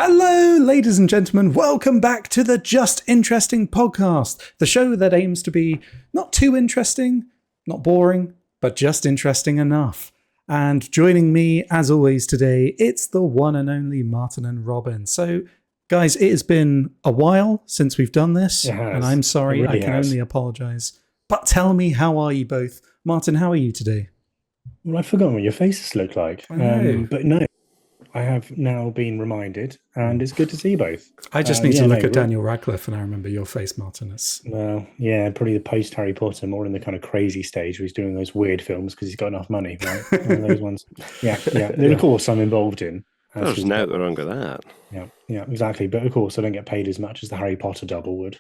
Hello, ladies and gentlemen. Welcome back to the Just Interesting podcast, the show that aims to be not too interesting, not boring, but just interesting enough. And joining me, as always today, it's the one and only Martin and Robin. So, guys, it has been a while since we've done this, and I'm sorry, I can only apologize. But tell me, how are you both? Martin, how are you today? Well, I've forgotten what your faces look like. But no, I have now been reminded, and it's good to see you both. I just need to look at Daniel Radcliffe, and I remember your face, Martin. Well, yeah, probably the post Harry Potter, more in the kind of crazy stage where he's doing those weird films because he's got enough money, right? One of those ones. Yeah. Then, of course, I'm involved in. There's nothing wrong with that. Yeah, exactly. But of course, I don't get paid as much as the Harry Potter double would.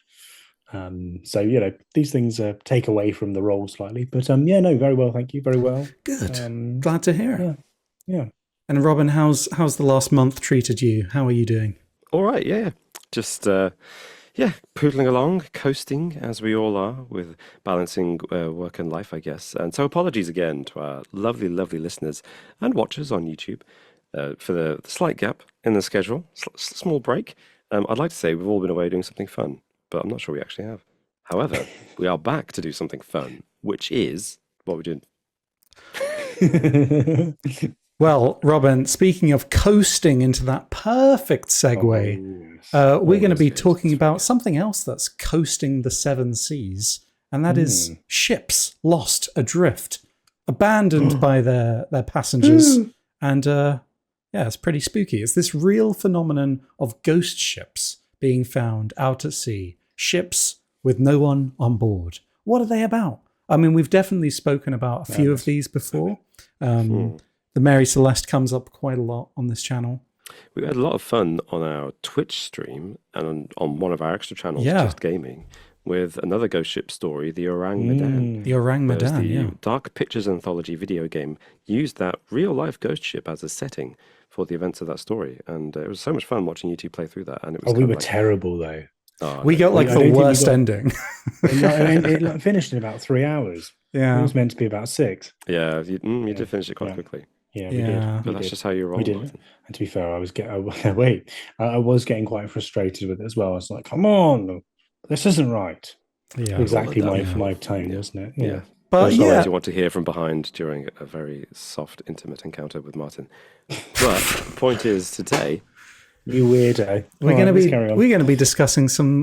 So, these things take away from the role slightly. But very well, thank you. Very well. Good. Glad to hear. Yeah. And Robin, how's the last month treated you? How are you doing? All right, yeah. Just, poodling along, coasting, as we all are, with balancing work and life, I guess. And so apologies again to our lovely, lovely listeners and watchers on YouTube for the slight gap in the schedule, small break. I'd like to say we've all been away doing something fun, but I'm not sure we actually have. However, we are back to do something fun, which is what we're doing. Well, Robin, speaking of coasting into that perfect segue, we're going to be talking about something else that's coasting the seven seas, and that is ships lost adrift, abandoned by their passengers. And it's pretty spooky. It's this real phenomenon of ghost ships being found out at sea, ships with no one on board. What are they about? I mean, we've definitely spoken about a few of these before. The Mary Celeste comes up quite a lot on this channel. We had a lot of fun on our Twitch stream and on one of our extra channels, Just Gaming, with another ghost ship story, the Orang Medan. The Orang Medan, the Dark Pictures Anthology video game used that real-life ghost ship as a setting for the events of that story. And it was so much fun watching you two play through that. And it was we were terrible, though. We got the worst ending. It finished in about 3 hours. Yeah. It was meant to be about 6. Yeah, you did finish it quite quickly. Yeah, we did. But that's just how you roll. We did. And to be fair, I was getting quite frustrated with it as well. I was like, "Come on, this isn't right." Yeah, exactly my tone, wasn't it? Yeah. But you want to hear from behind during a very soft, intimate encounter with Martin. But the point is, today, you weirdo. We're going to be discussing some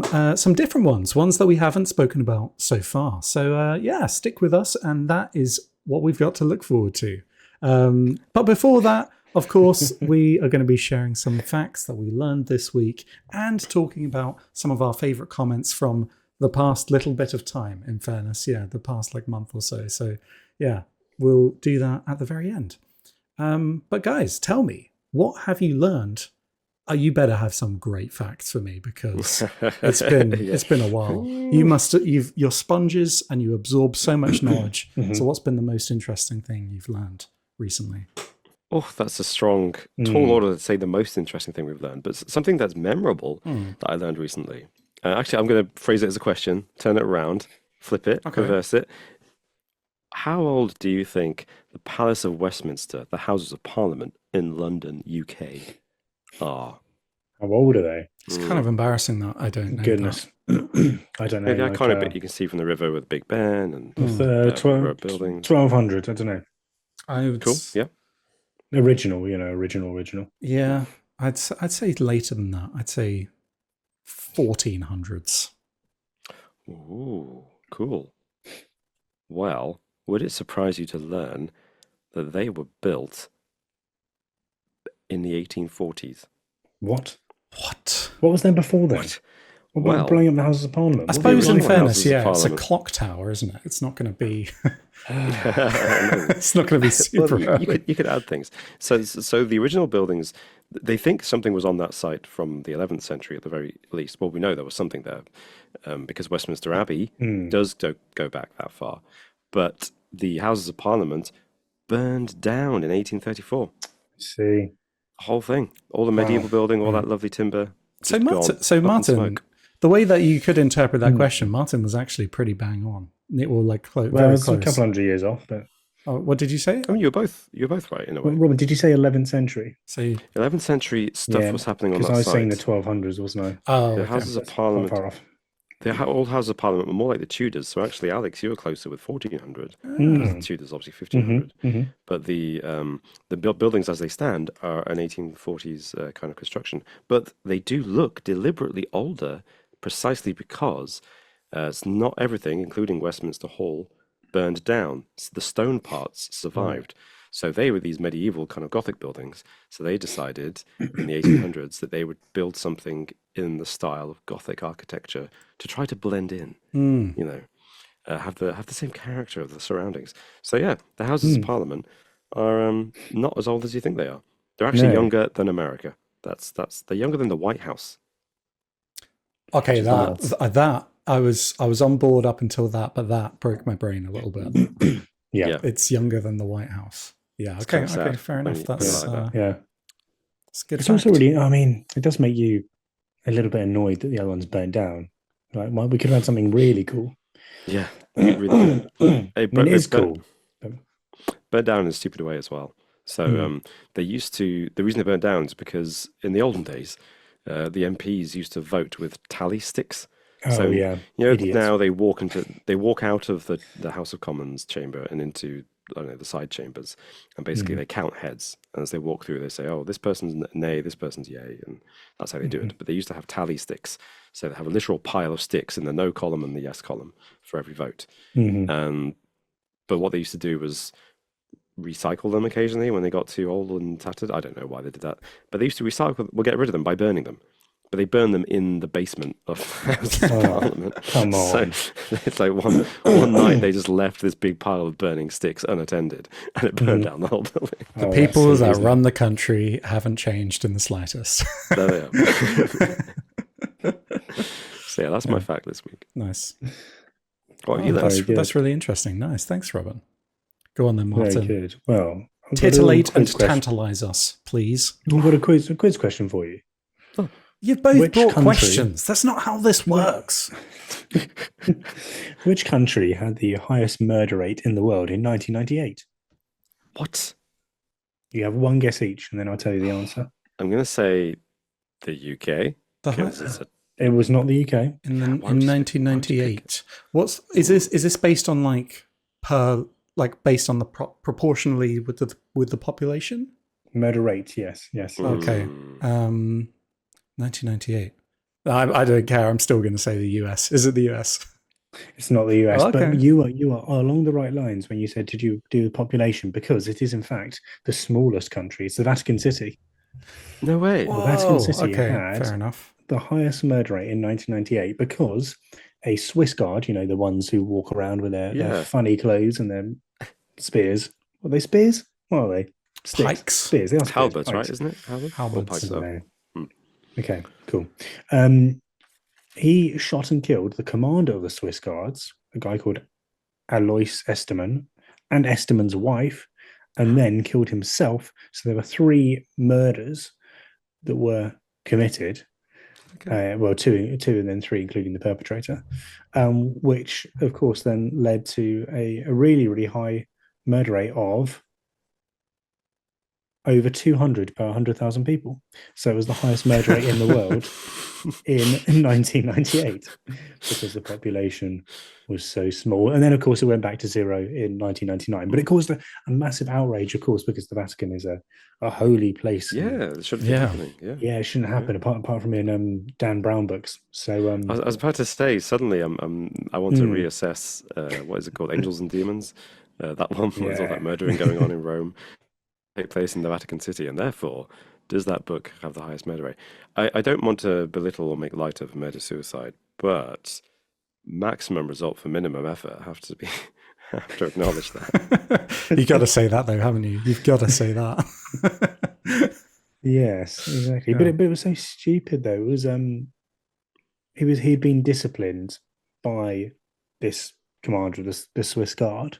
different ones that we haven't spoken about so far. So stick with us, and that is what we've got to look forward to. But before that, of course, we are going to be sharing some facts that we learned this week and talking about some of our favorite comments from the past little bit of time, in fairness. Yeah, the past month or so. So, we'll do that at the very end. But guys, tell me, what have you learned? You better have some great facts for me because it's been a while. You're sponges and you absorb so much knowledge. So what's been the most interesting thing you've learned recently? Oh, that's a strong, tall order to say the most interesting thing we've learned, but something that's memorable that I learned recently. Actually, I'm going to phrase it as a question, turn it around, flip it, reverse it. How old do you think the Palace of Westminster, the Houses of Parliament in London, UK, are? How old are they? It's kind of embarrassing that I don't know. Goodness. I don't know. The iconic bit you can see from the river with Big Ben and buildings. 1200, I don't know. Cool, yeah. Original. Yeah, I'd say later than that. I'd say 1400s. Ooh, cool. Well, would it surprise you to learn that they were built in the 1840s? What was there before then? What about blowing up the Houses of Parliament? I suppose, in fairness, it's a clock tower, isn't it? It's not going to be. It's not going to be super. Well, you could add things. So the original buildings, they think something was on that site from the 11th century at the very least. Well, we know there was something there because Westminster Abbey does go back that far. But the Houses of Parliament burned down in 1834. See. The whole thing, all the medieval building, all that lovely timber. So Martin, the way that you could interpret that question, Martin was actually pretty bang on. It will very close. A couple hundred years off, but Oh, what did you say? I mean, you're both right in a way. Robin, did you say 11th century? So, 11th century stuff Yeah, was happening on because that I was saying the side. 1200s, wasn't I? oh, The okay. Houses of That's quite Parliament, far off. old Houses of Parliament were more like the Tudors. So actually, Alex, you were closer with 1400. The Mm. Tudors obviously hmm 1500. hmm But the buildings as they stand are an 1840s kind of construction. But they do look deliberately older, precisely because it's not everything, including Westminster Hall, burned down. The stone parts Right. survived. So they were these medieval kind of Gothic buildings. So they decided in the 1800s that they would build something in the style of Gothic architecture to try to blend in, Hmm. you know, have the same character of the surroundings. So yeah, the Houses of Mm. Parliament are not as old as you think they are. They're actually No, younger than America. They're younger than the White House. Okay, which is nuts. that I was on board up until that, but that broke my brain a little bit. Yeah, Yeah, It's younger than the White House. Yeah. it's Okay. kind of Okay. sad Fair when enough. you put it That's like that. yeah. that's a good It's also fact. really, I mean, it does make you a little bit annoyed that the other one's burnt down. Like, well, we could have had something really cool. Yeah, really good. I mean, it is cool. But, Burnt down in a stupid way as well. So mm. they used to. The reason they burnt down is because in the olden days, the MPs used to vote with tally sticks. Oh, So yeah, idiots. now they walk out of the House of Commons chamber and into, I don't know, the side chambers, and basically hmm they count heads. And as they walk through, they say, "Oh, this person's nay, this person's yay," and that's how they do hmm it. But they used to have tally sticks, so they have a literal pile of sticks in the no column and the yes column for every vote. hmm And but what they used to do was recycle them occasionally when they got too old and tattered. I don't know why they did that, but they used to recycle. Well, get rid of them by burning them. But they burn them in the basement of the House of Oh, Parliament. come So on. it's like one night they just left this big pile of burning sticks unattended, and it burned Mhm. down the whole building. The Oh, that's people silly, that isn't run it? the country haven't changed in the slightest. There they are. So yeah, that's my Yeah. fact this week. Nice. What have Oh, you learned? Very good. that's really interesting. Nice. Thanks, Robin. Go on then, Very Martin. good. Well, I've got a Titillate and quiz question. tantalize us, please. I've got a quiz question for you. You've both Which brought country- questions. That's not how this works. Which country had the highest murder rate in the world in 1998? What? You have one guess each, and then I'll tell you the answer. I'm going to say the UK The because hi- it's a It was not the UK. in Why the, would in you- 1998. What's is this? Is this based on based on the proportionally with the population? Murder rate, yes. Okay. Mm. 1998. I don't care. I'm still going to say the US. Is it the US? It's not the US, Oh, okay. but you are along the right lines when you said, did you do the population? Because it is, in fact, the smallest country. It's the Vatican City. No way. The Vatican City okay, had fair enough. the highest murder rate in 1998 because a Swiss Guard, the ones who walk around with their Yeah. funny clothes and their spears. Are they spears? What are they? Sticks. Pikes. Spears. They are spears. Halberds, Pikes. right? Isn't it? Halberds? Or Halberds. pikes, I don't oh. know. Hmm. Okay, cool. He shot and killed the commander of the Swiss Guards, a guy called Alois Estermann, and Estermann's wife, and then killed himself. So there were 3 murders that were committed. Okay. Well, two and then 3, including the perpetrator, which, of course, then led to a really, really high murder rate of over 200 per 100,000 people. So it was the highest murder rate in the world in 1998 because the population was so small. And then, of course, it went back to 0 in 1999. But it caused a massive outrage, of course, because the Vatican is a holy place. Yeah, it shouldn't be Yeah. happening. Yeah. Yeah, it shouldn't happen apart from in Dan Brown books. So I was about to say, suddenly I want to reassess, what is it called? Angels and Demons? That one was all Yeah. that murdering going on in Rome take place in the Vatican City, and therefore, does that book have the highest murder rate? I don't want to belittle or make light of murder-suicide, but maximum result for minimum effort have to acknowledge that. Um, You got to say that though, haven't you? You've got to say that. yes, exactly. Yeah. But it was so stupid though. It was he'd been disciplined by this commander of the Swiss Guard.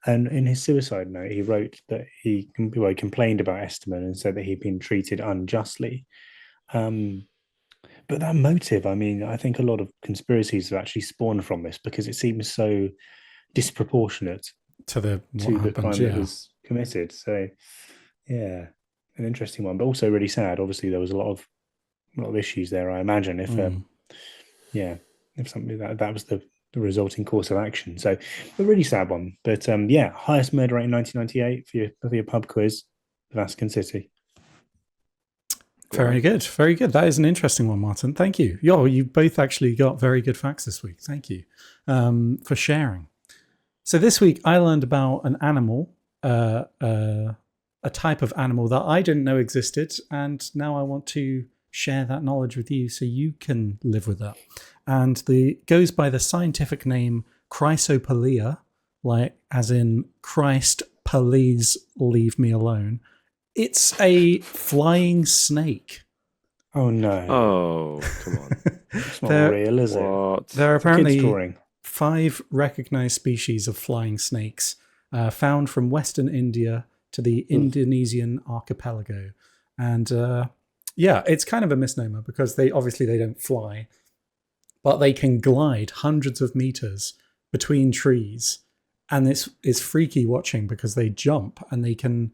And in his suicide note, he wrote that he complained about Esterman and said that he'd been treated unjustly. But that motive, I mean, I think a lot of conspiracies have actually spawned from this because it seems so disproportionate. to the to the happened, crime yeah. that was committed. So, yeah, an interesting one, but also really sad. Obviously, there was a lot of issues there. I imagine if if something that was the resulting course of action. So, a really sad one. But highest murder rate in 1998 for your pub quiz, Vatican City. Very good. Very good. That is an interesting one, Martin. Thank you. Yo, you both actually got very good facts this week. Thank you for sharing. So this week I learned about an animal, a type of animal that I didn't know existed, and now I want to share that knowledge with you so you can live with that. And the goes by the scientific name Chrysopolia, like as in Christ, please leave me alone. It's a flying snake. Oh no! Oh, come on! It's not real, is it? There are apparently Kid's drawing. 5 recognized species of flying snakes found from Western India to the Indonesian archipelago. And it's kind of a misnomer because they don't fly, but they can glide hundreds of meters between trees. And this is freaky watching because they jump and they can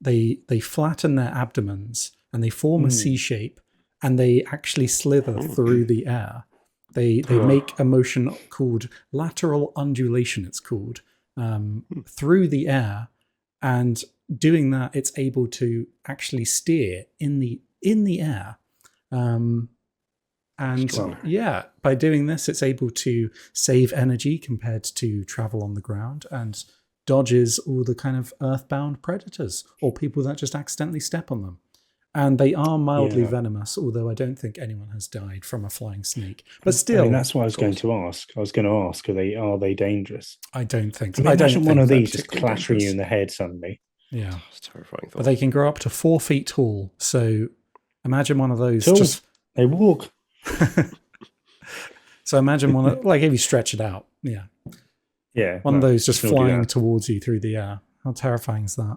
they flatten their abdomens and they form a C shape and they actually slither through the air. They make a motion called lateral undulation, it's called, through the air. And doing that, it's able to actually steer in the air. By doing this, it's able to save energy compared to travel on the ground and dodges all the kind of earthbound predators or people that just accidentally step on them. And they are mildly venomous, although I don't think anyone has died from a flying snake. But still, I mean, that's what I was going to ask. I was going to ask, are they dangerous? I don't think so. I don't think one of they're these just clattering you in the head suddenly. Yeah, it's terrifying. But they can grow up to 4 feet tall. So imagine one of those. They walk. So imagine one like if you stretch it out. Yeah. Yeah. One of those just flying towards you through the air. How terrifying is that?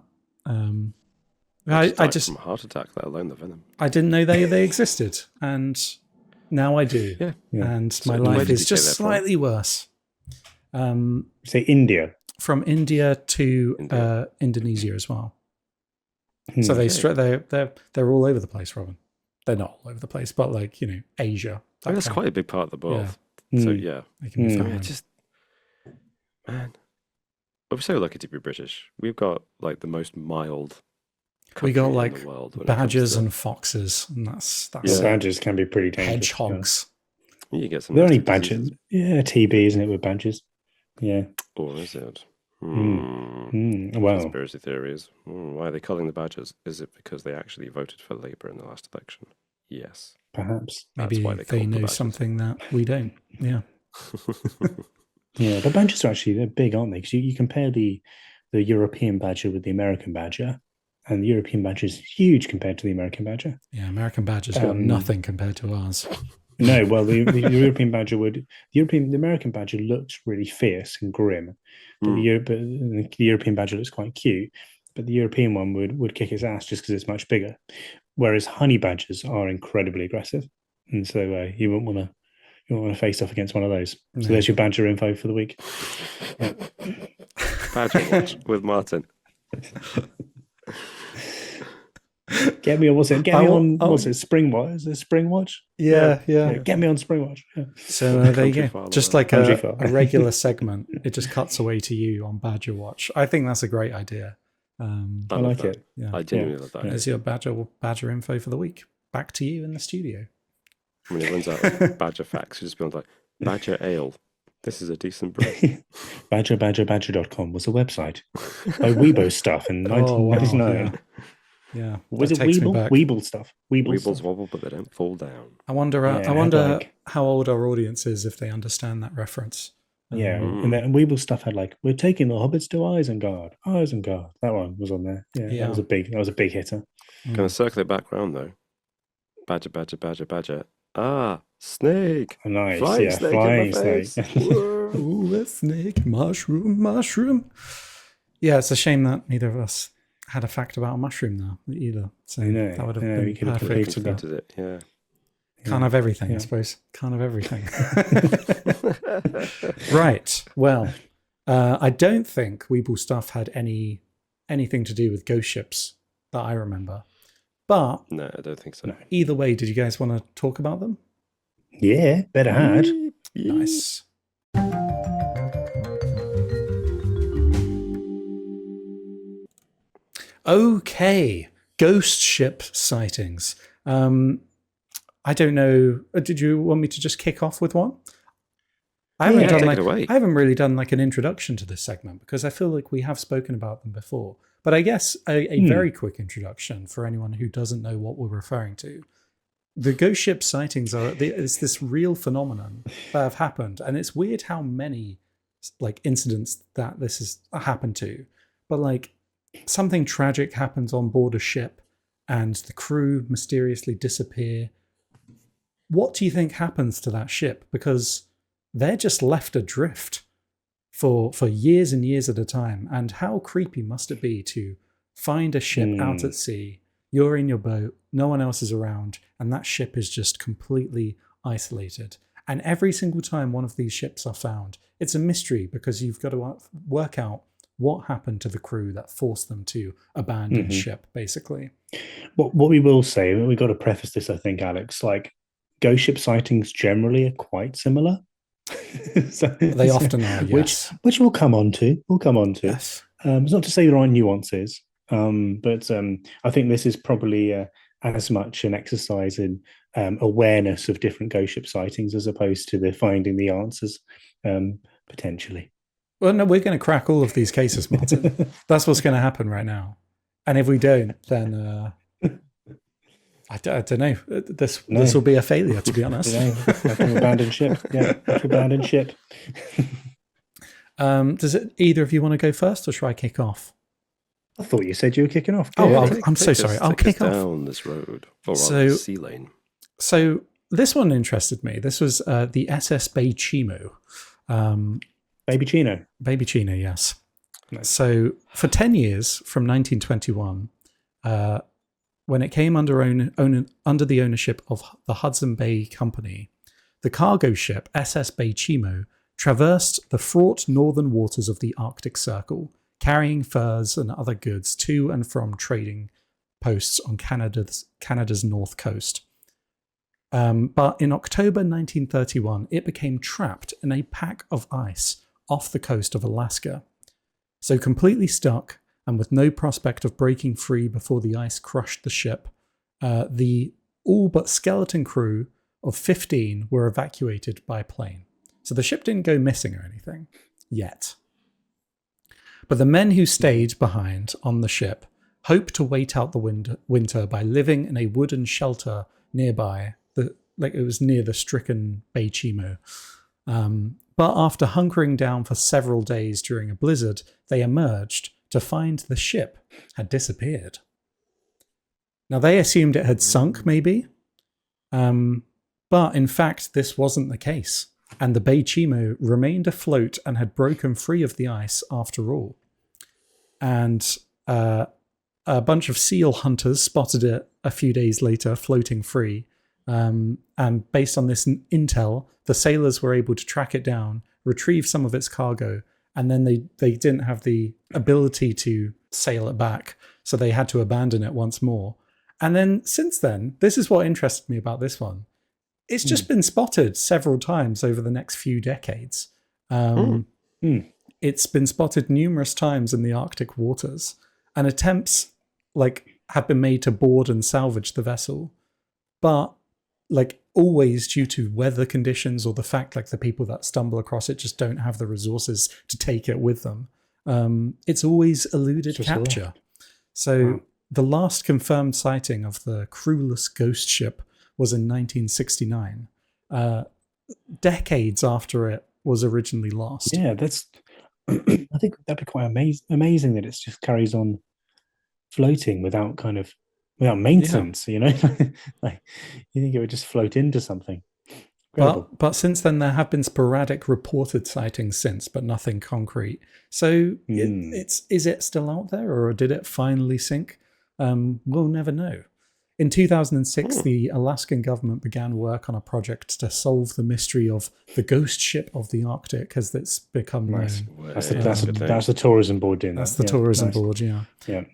I just from a heart attack, let alone the venom. I didn't know they existed, and now I do. Yeah. And So my life is just slightly worse. Say India. From India to Indonesia as well. So they're all over the place, Robin. They're not all over the place, but Asia. That's quite a big part of the world. Yeah. So yeah, they can be found. Man, we're so lucky to be British. We've got the most mild. We got in the world badgers and foxes, and that's badgers can be pretty dangerous. Hedgehogs. You get some. They're only badgers. Yeah, TB, isn't it, with badgers? Yeah. Or is it? Well, conspiracy theories. Why are they calling the badgers? Is it because they actually voted for Labour in the last election? Yes. Perhaps. Maybe they know something that we don't. Yeah. Yeah, the badgers they're big, aren't they? Because you compare the European badger with the American badger, and the European badger is huge compared to the American badger. Yeah, American badger's got nothing compared to ours. No, well, the European badger the American badger looks really fierce and grim, but the European badger looks quite cute. But the European one would kick its ass just because it's much bigger. Whereas honey badgers are incredibly aggressive, and so you wouldn't want to face off against one of those. So there's your badger info for the week. Yeah. Badger watch with Martin. Get me on what's it? Spring Watch? Is it Spring Watch? Yeah. Get me on Spring Watch. Yeah. So there you go. Just like a regular segment, it just cuts away to you on Badger Watch. I think that's a great idea. I like it. Yeah. I genuinely love that. There's your badger info for the week. Back to you in the studio. When it runs out of badger facts, you just be like, badger ale. This is a decent brew. Badger.com was a website by Weibo stuff in 1999. Yeah. Was it Weeble? Weeble stuff. Weebles wobble, but they don't fall down. I wonder how old our audience is if they understand that reference. Yeah, and then Weeble stuff had we're taking the hobbits to Isengard. Isengard. That one was on there. Yeah. That was a big hitter. Going to circle it back round though. Badger, badger, badger, badger. Ah, snake. Nice. Flying snake. Flying snake. Ooh, a snake. Mushroom. Yeah, it's a shame that neither of us had a fact about a mushroom now either. So that would have been perfect. It. Yeah. Can't have everything, I suppose. Can't have everything. Right. Well, I don't think Weeble Stuff had anything to do with ghost ships that I remember. But No, I don't think so. either way, did you guys want to talk about them? Yeah, better had. Nice. Okay, ghost ship sightings. I don't know. Did you want me to just kick off with one? I haven't take it away. I haven't really done like an introduction to this segment because I feel like we have spoken about them before. But I guess a very quick introduction for anyone who doesn't know what we're referring to. The ghost ship sightings it's this real phenomenon that have happened, and it's weird how many like incidents that this has happened to. But like something tragic happens on board a ship, and the crew mysteriously disappear. What do you think happens to that ship? Because they're just left adrift for years and years at a time. And how creepy must it be to find a ship out at sea, you're in your boat, no one else is around, and that ship is just completely isolated. And every single time one of these ships are found, it's a mystery because you've got to work out what happened to the crew that forced them to abandon ship, basically. What we will say, we've got to preface this, I think, Alex, like ghost ship sightings generally are quite similar. They often are, yes. Which we'll come on to. Yes. It's not to say there aren't nuances, but I think this is probably as much an exercise in awareness of different ghost ship sightings as opposed to the finding the answers, potentially. Well, no, we're going to crack all of these cases, Martin. That's what's going to happen right now. And if we don't, then I don't know. This will be a failure, to be honest. Like an abandoned ship. Yeah, like an abandoned ship. Does either of you want to go first, or should I kick off? I thought you said you were kicking off. I'm so sorry. I'll kick off down this road, or rather, sea lane. So this one interested me. This was the SS Bay Chimo. Baby Chino. Baby Chino, yes. Nice. So for 10 years, from 1921, when it came under the ownership of the Hudson Bay Company, the cargo ship SS Bay Chimo traversed the fraught northern waters of the Arctic Circle, carrying furs and other goods to and from trading posts on Canada's north coast. But in October 1931, it became trapped in a pack of ice off the coast of Alaska. So completely stuck and with no prospect of breaking free before the ice crushed the ship, the all but skeleton crew of 15 were evacuated by plane. So the ship didn't go missing or anything yet. But the men who stayed behind on the ship hoped to wait out the winter by living in a wooden shelter nearby. It was near the stricken Bay Chimo. But after hunkering down for several days during a blizzard, they emerged to find the ship had disappeared. Now, they assumed it had sunk, maybe. But in fact, this wasn't the case. And the Bay Chimo remained afloat and had broken free of the ice after all. And a bunch of seal hunters spotted it a few days later, floating free. And based on this intel, the sailors were able to track it down, retrieve some of its cargo, and then they didn't have the ability to sail it back, so they had to abandon it once more. And then since then, this is what interested me about this one. It's just been spotted several times over the next few decades. It's been spotted numerous times in the Arctic waters, and attempts have been made to board and salvage the vessel, but always due to weather conditions or the fact the people that stumble across it just don't have the resources to take it with them. It's always eluded capture. So the last confirmed sighting of the crewless ghost ship was in 1969, decades after it was originally lost. Yeah, that's. I think that'd be quite amazing that it just carries on floating without maintenance. Yeah. You think it would just float into something. But since then, there have been sporadic reported sightings since, but nothing concrete. So is it still out there, or did it finally sink? We'll never know. In 2006, the Alaskan government began work on a project to solve the mystery of the ghost ship of the Arctic, as it's become Nice. known. That's Good thing. the tourism board doing That's that. the tourism nice. board, yeah. Yeah.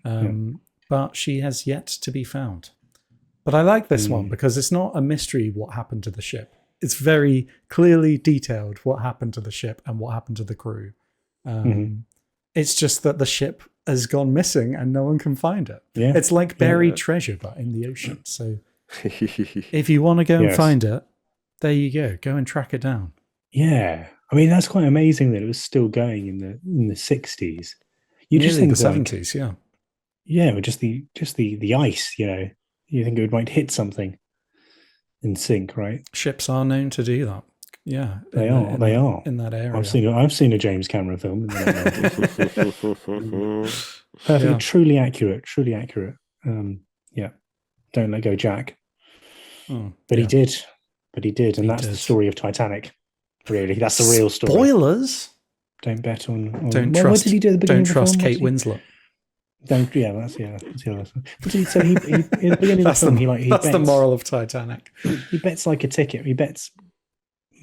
But she has yet to be found. But I like this one because it's not a mystery what happened to the ship. It's very clearly detailed what happened to the ship and what happened to the crew. It's just that the ship has gone missing and no one can find it. Yeah. It's like buried treasure, but in the ocean. So if you want to go and find it, there you go. Go and track it down. Yeah. I mean, that's quite amazing that it was still going in the 60s. You just think the 70s, yeah. Yeah, but just the ice, you think it might hit something and sink, right? Ships are known to do that. Yeah, they are in that area. I've seen a James Cameron film. Perfect, truly accurate. Yeah, don't let go, Jack. But he did, and that's the story of Titanic. Really, that's the real story. Spoilers. Don't bet on. Don't trust. What did he do at the beginning don't of the trust film? Kate Winslet. Don't. Yeah, that's the other. So he in the beginning of the film, he that's bets, the moral of Titanic. He bets like a ticket. He bets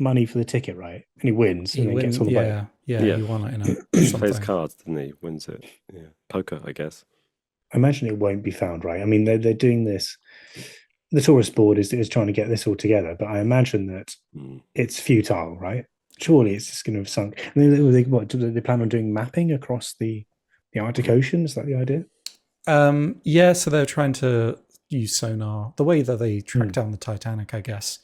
money for the ticket, right? And he wins, and then gets on the boat. Yeah, he won it in a He plays cards, didn't he? Wins it. Yeah, poker, I guess. I imagine it won't be found, right? I mean, they're doing this. The tourist board is trying to get this all together, but I imagine that it's futile, right? Surely it's just going to have sunk. And do they plan on doing mapping across the Arctic Ocean? Is that the idea? Yeah, so they're trying to use sonar. The way that they track down the Titanic, I guess,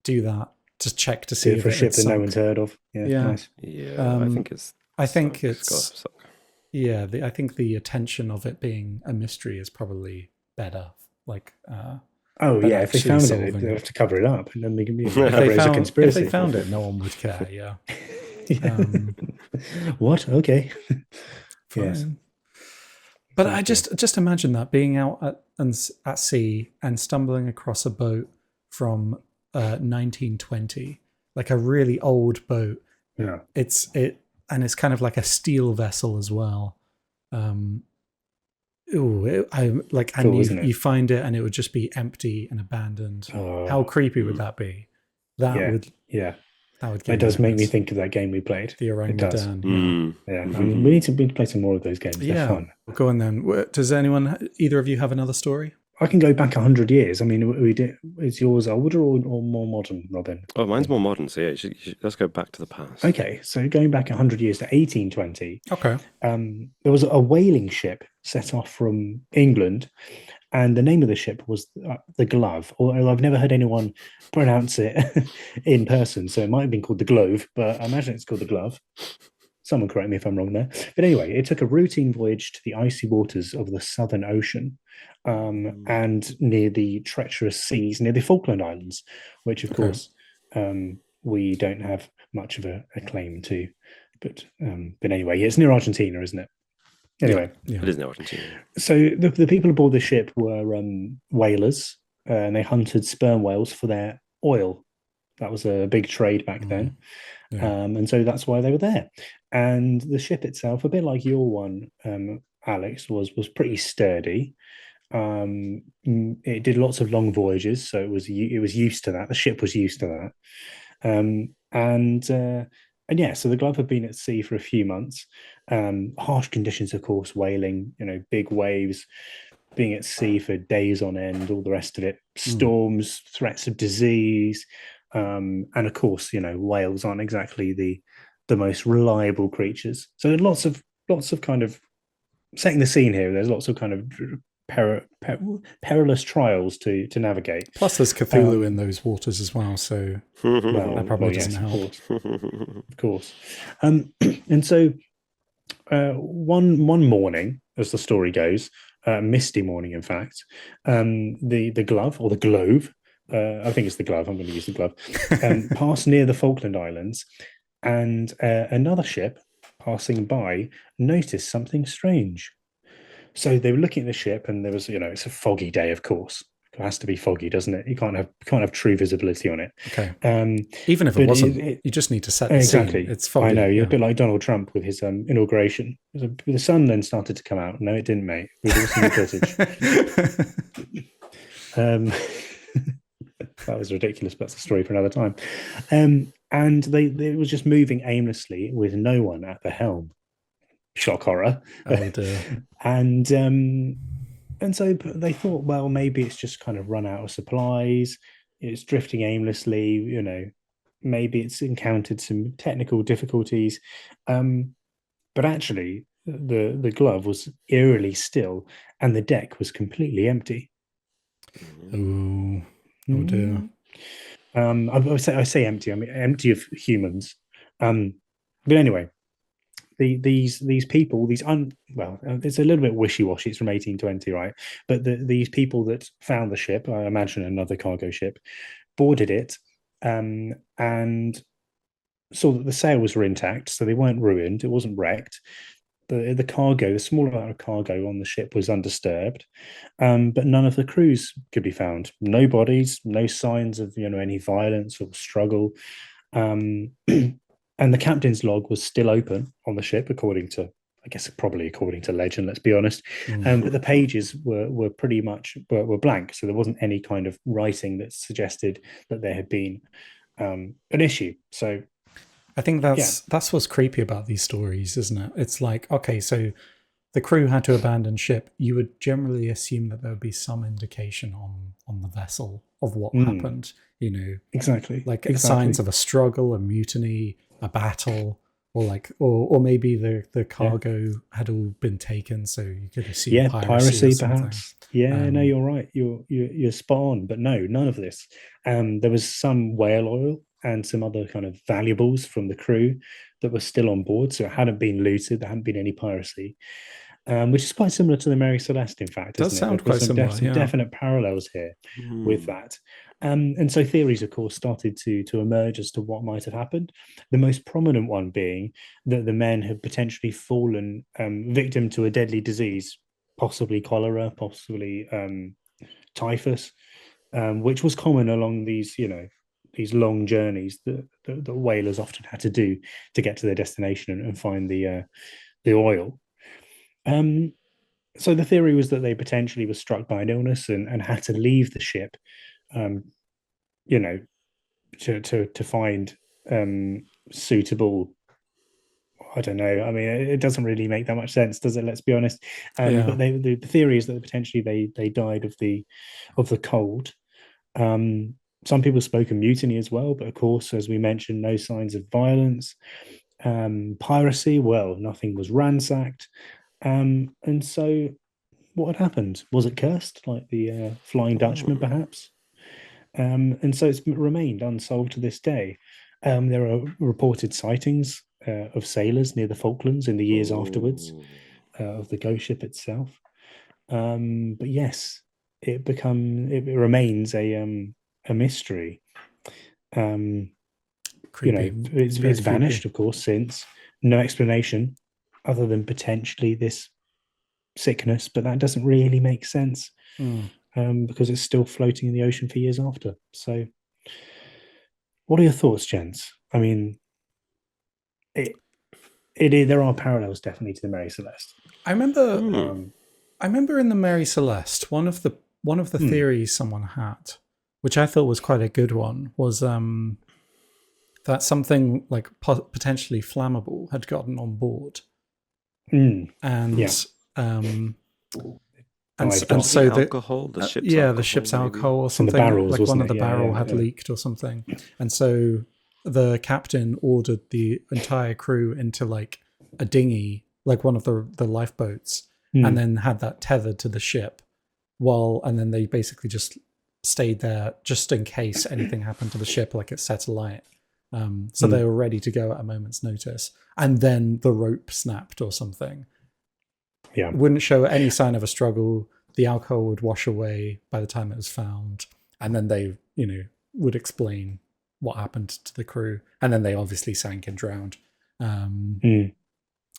do that to check to see if for a ship that no one's heard of. Yeah, nice. Yeah, I think it's. I think I think the attention of it being a mystery is probably better. Like, if they found it, they have to cover it up, and then they can be cover it as a conspiracy. If they found it, no one would care. Yeah. What? Okay. Yes. But I just imagine that being out at sea and stumbling across a boat from 1920, like a really old boat. Yeah. It's kind of like a steel vessel as well. You find it and it would just be empty and abandoned. How creepy would that be? That does make me think of that game we played. The orangutan. Yeah. We need to play some more of those games. They're fun. Go on then. Does either of you have another story? I can go back 100 years. I mean, is yours older or more modern, Robin? Oh, mine's more modern. So yeah, let's go back to the past. Okay, so going back 100 years to 1820. Okay. There was a whaling ship set off from England, and the name of the ship was the Glove. Although I've never heard anyone pronounce it in person, so it might have been called the Glove, but I imagine it's called the Glove. Someone correct me if I'm wrong there. But anyway, it took a routine voyage to the icy waters of the Southern Ocean and near the treacherous seas near the Falkland Islands, which, of course, we don't have much of a claim to. But anyway, it's near Argentina, isn't it? Anyway. Yeah. It is near Argentina. So the people aboard the ship were whalers, and they hunted sperm whales for their oil. That was a big trade back then. Yeah. And so that's why they were there. And the ship itself, a bit like your one, Alex, was pretty sturdy. It did lots of long voyages, so it was used to that. The ship was used to that. And yeah, so the Glove had been at sea for a few months. Harsh conditions, of course, whaling, big waves, being at sea for days on end, all the rest of it, storms, threats of disease. And of course, whales aren't exactly the most reliable creatures. So lots of kind of setting the scene here. There's lots of kind of perilous trials to navigate. Plus, there's Cthulhu in those waters as well. So that probably doesn't help. Of course. And so one morning, as the story goes, misty morning, in fact, the Glove or the Glove. I think it's the Glove. I'm going to use the Glove. Passed near the Falkland Islands, and another ship passing by noticed something strange. So they were looking at the ship, and there was, it's a foggy day, of course. It has to be foggy, doesn't it? You can't have true visibility on it. Okay. Even if it wasn't, you just need to set the exactly. scene. It's foggy. I know. You're a bit like Donald Trump with his inauguration. The sun then started to come out. No, it didn't, mate. We've all seen the footage. Um, that was ridiculous, but that's a story for another time. And they was just moving aimlessly with no one at the helm. Shock horror. Oh dear. And so they thought, well, maybe it's just kind of run out of supplies. It's drifting aimlessly. Maybe it's encountered some technical difficulties. But actually, the glove was eerily still, and the deck was completely empty. Oh, oh dear. I say empty. I mean empty of humans. But anyway, these people, it's a little bit wishy washy. It's from 1820, right? But these people that found the ship, I imagine another cargo ship, boarded it, and saw that the sails were intact, so they weren't ruined. It wasn't wrecked. The small amount of cargo on the ship was undisturbed, but none of the crews could be found. No bodies, no signs of any violence or struggle. And the captain's log was still open on the ship, probably according to legend. Let's be honest. But the pages were pretty much were blank, so there wasn't any kind of writing that suggested that there had been an issue. So I think that's what's creepy about these stories, isn't it? It's like, okay, so the crew had to abandon ship. You would generally assume that there would be some indication on the vessel of what happened. Exactly, signs of a struggle, a mutiny, a battle, or maybe the cargo had all been taken, so you could assume piracy perhaps. No, you're right. You're spot on. But no, none of this. There was some whale oil and some other kind of valuables from the crew that were still on board, so it hadn't been looted. There hadn't been any piracy, which is quite similar to the Mary Celeste. In fact, does sound quite similar. Some definite parallels here with that. And so theories, of course, started to emerge as to what might have happened. The most prominent one being that the men had potentially fallen victim to a deadly disease, possibly cholera, possibly typhus, which was common along these long journeys that whalers often had to do to get to their destination and find the oil. So the theory was that they potentially were struck by an illness and had to leave the ship, to find suitable. I don't know. I mean, it doesn't really make that much sense, does it? Let's be honest. But the theory is that potentially they died of the cold. Some people spoke of mutiny as well, but of course, as we mentioned, no signs of violence. Piracy, well, nothing was ransacked. And so what had happened? Was it cursed, like the Flying Dutchman, perhaps? And so it's remained unsolved to this day. There are reported sightings of sailors near the Falklands in the years afterwards of the ghost ship itself. But yes, it remains a mystery. Creepy. It's vanished, of course, since. No explanation other than potentially this sickness, but that doesn't really make sense because it's still floating in the ocean for years after. So, what are your thoughts, gents? I mean, there are parallels definitely to the Mary Celeste. I remember in the Mary Celeste, one of the theories someone had, which I thought was quite a good one, was that something like potentially flammable had gotten on board, and so the alcohol, the ship's alcohol or something, barrels, like one of the barrel had leaked or something, and so the captain ordered the entire crew into like a dinghy, like one of the lifeboats, and then had that tethered to the ship, and then they basically just stayed there just in case anything happened to the ship, like it set alight. So they were ready to go at a moment's notice, and then the rope snapped or something. Yeah, wouldn't show any sign of a struggle. The alcohol would wash away by the time it was found, and then they, would explain what happened to the crew, and then they obviously sank and drowned.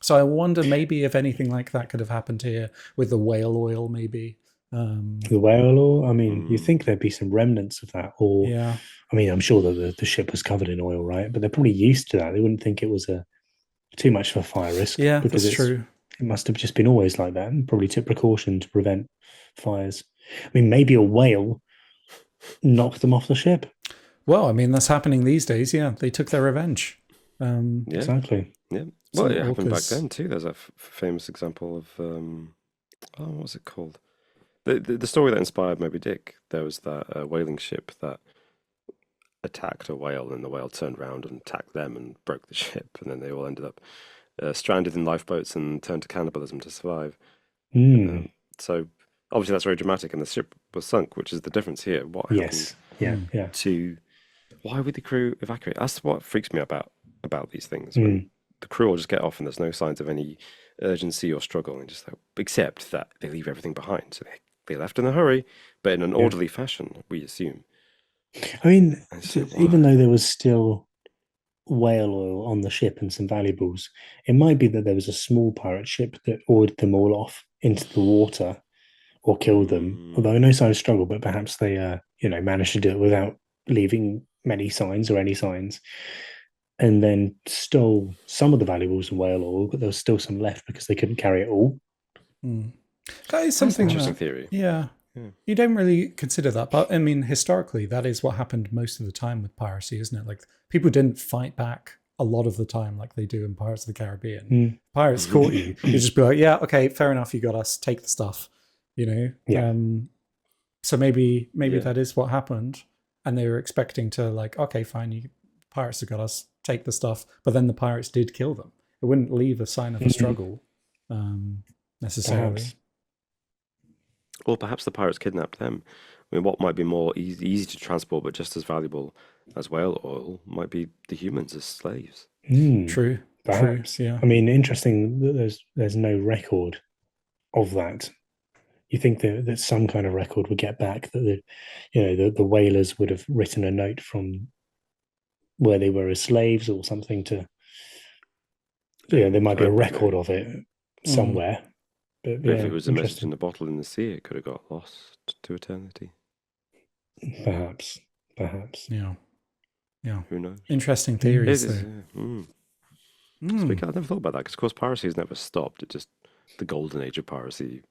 So I wonder maybe if anything like that could have happened here with the whale oil, maybe. The whale oil. I mean, you think there'd be some remnants of that, or I mean, I'm sure that the ship was covered in oil, right? But they're probably used to that. They wouldn't think it was too much of a fire risk. Yeah, because that's true. It must have just been always like that, and probably took precaution to prevent fires. I mean, maybe a whale knocked them off the ship. Well, I mean, that's happening these days. Yeah, they took their revenge. Yeah, Exactly. yeah. Well, Some it happened back orcas. then too. There's a famous example of what was it called? The story that inspired Moby Dick. There was that whaling ship that attacked a whale, and the whale turned around and attacked them and broke the ship, and then they all ended up stranded in lifeboats and turned to cannibalism to survive. Mm. So obviously that's very dramatic, and the ship was sunk, which is the difference here. What happened Yes. Yeah. Yeah. to? Why would the crew evacuate? That's what freaks me about these things. When the crew will just get off and there's no signs of any urgency or struggle, and just except that they leave everything behind. So they left in a hurry, but in an orderly fashion, we assume. I mean, So even though there was still whale oil on the ship and some valuables, it might be that there was a small pirate ship that ordered them all off into the water or killed them. Although no sign of struggle, but perhaps they, managed to do it without leaving many signs or any signs, and then stole some of the valuables and whale oil, but there was still some left because they couldn't carry it all. That is that's an something interesting that, theory. yeah, you don't really consider that, but I mean, historically, that is what happened most of the time with piracy, isn't it? Like people didn't fight back a lot of the time, like they do in Pirates of the Caribbean. Pirates caught you, you just be like, yeah, okay, fair enough, you got us, take the stuff, you know. Yeah. So maybe that is what happened, and they were expecting to like, okay, fine, you pirates have got us, take the stuff, but then the pirates did kill them. It wouldn't leave a sign of a struggle necessarily. Perhaps. Or perhaps the pirates kidnapped them. I mean, what might be more easy to transport but just as valuable as whale oil might be the humans as slaves. True. Perhaps. True, yeah. I mean, interesting that there's no record of that. You think that some kind of record would get back, that the whalers would have written a note from where they were as slaves or something to. Yeah, there might be a record of it somewhere. But if it was a message in a bottle in the sea, it could have got lost to eternity. Perhaps. Yeah. Who knows? Interesting theories. I've never thought about that because, of course, piracy has never stopped. It just the golden age of piracy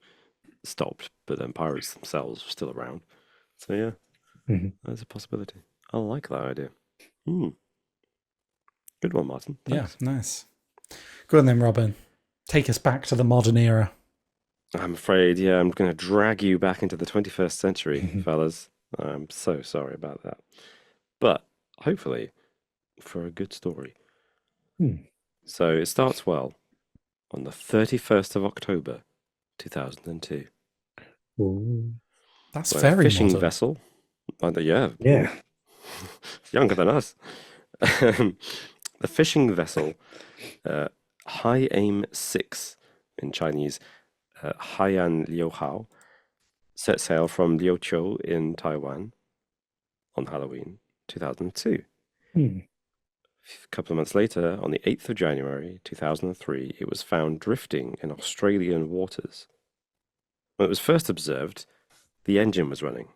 stopped, but then pirates themselves were still around. So yeah, there's a possibility. I like that idea. Good one, Martin. Thanks. Yeah, nice. Go on then, Robin. Take us back to the modern era. I'm afraid, I'm going to drag you back into the 21st century, fellas. I'm so sorry about that. But hopefully for a good story. So it starts well on the 31st of October, 2002. That's when very a fishing modern. vessel. Yeah. Younger than us. The fishing vessel, High Aim 6 in Chinese, Haiyan Liuhao, set sail from Liuqiu in Taiwan on Halloween 2002. A couple of months later, on the 8th of January 2003, it was found drifting in Australian waters. When it was first observed, the engine was running.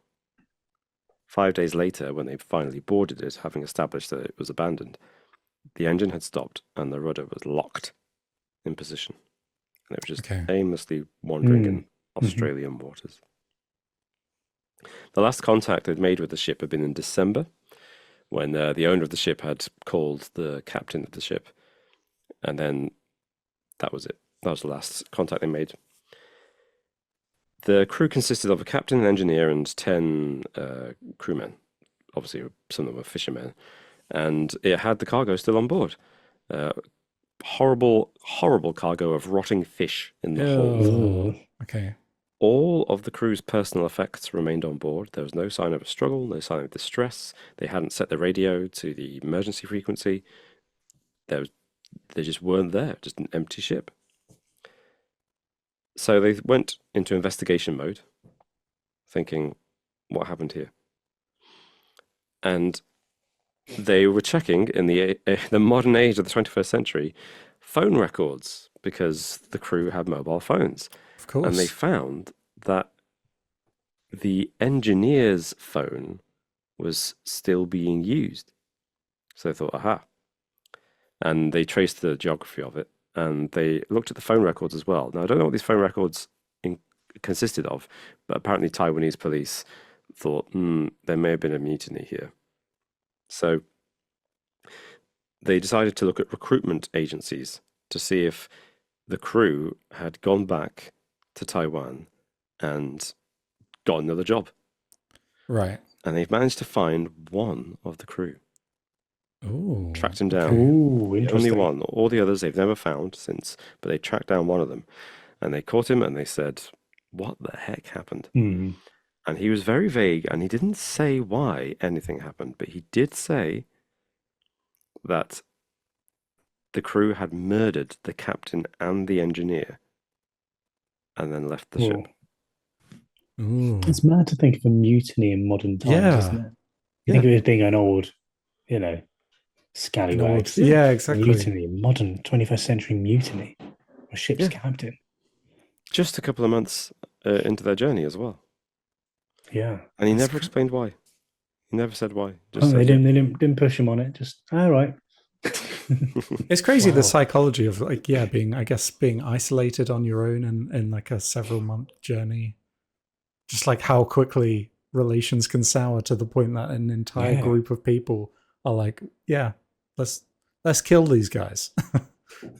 5 days later, when they finally boarded it, having established that it was abandoned, the engine had stopped and the rudder was locked in position. And it was just aimlessly wandering in Australian waters. The last contact they'd made with the ship had been in December, when the owner of the ship had called the captain of the ship. And then that was it. That was the last contact they made. The crew consisted of a captain, an engineer, and 10 crewmen. Obviously, some of them were fishermen. And it had the cargo still on board. Horrible, horrible cargo of rotting fish in the hold. Okay. All of the crew's personal effects remained on board. There was no sign of a struggle, no sign of distress. They hadn't set the radio to the emergency frequency. They just weren't there, just an empty ship. So they went into investigation mode, thinking, what happened here? And they were checking in the modern age of the 21st century phone records because the crew had mobile phones. Of course. And they found that the engineer's phone was still being used. So they thought, aha. And they traced the geography of it, and they looked at the phone records as well. Now, I don't know what these phone records consisted of, but apparently Taiwanese police thought, there may have been a mutiny here. So they decided to look at recruitment agencies to see if the crew had gone back to Taiwan and got another job. Right. And they've managed to find one of the crew. Ooh. Tracked him down. Ooh, The interesting. only one. All the others they've never found since, but they tracked down one of them. And they caught him and they said, what the heck happened? Mm. And he was very vague and he didn't say why anything happened, but he did say that the crew had murdered the captain and the engineer and then left the ship. Ooh. It's mad to think of a mutiny in modern times, Yeah. isn't it? You think of it as being an old, scallywag. Yeah, exactly. Mutiny, modern 21st century mutiny. A ship's captain. Just a couple of months into their journey as well. Yeah. And he never explained why. He never said why. Just said, they didn't push him on it. Just, all right. It's crazy the psychology of being isolated on your own in like a several month journey. Just like how quickly relations can sour to the point that an entire group of people are like, let's kill these guys. I